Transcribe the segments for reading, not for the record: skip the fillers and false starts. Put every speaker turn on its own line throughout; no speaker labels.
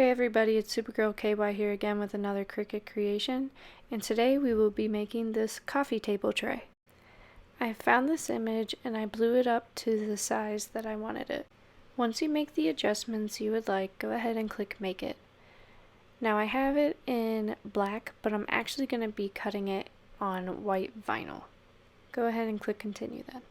Hey everybody, it's Supergirl KY here again with another Cricut creation, and today we will be making this coffee table tray. I found this image and I blew it up to the size that I wanted it. Once you make the adjustments you would like, go ahead and click Make It. Now I have it in black, but I'm actually going to be cutting it on white vinyl. Go ahead and click Continue then.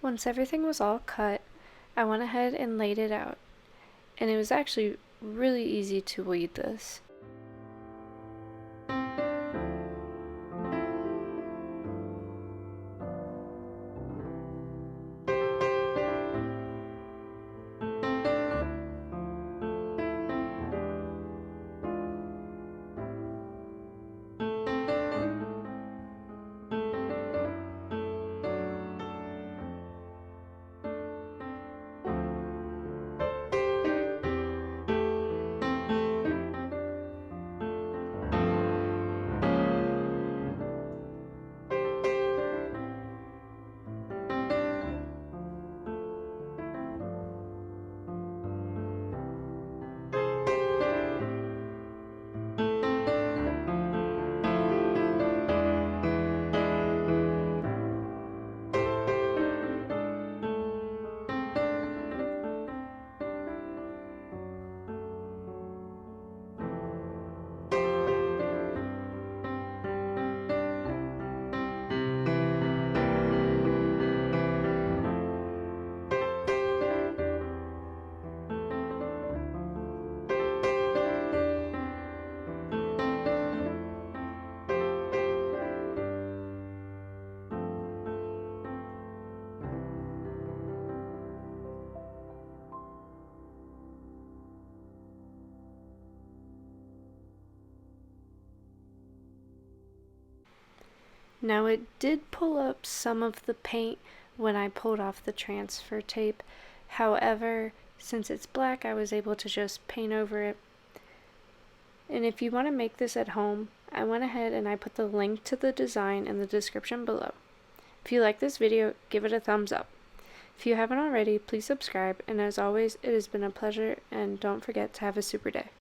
Once everything was all cut, I went ahead and laid it out, and it was actually really easy to weed this. Now it did pull up some of the paint when I pulled off the transfer tape. However, since it's black, I was able to just paint over it. And if you want to make this at home, I went ahead and I put the link to the design in the description below. If you like this video, give it a thumbs up. If you haven't already, please subscribe, and as always, it has been a pleasure, and don't forget to have a super day.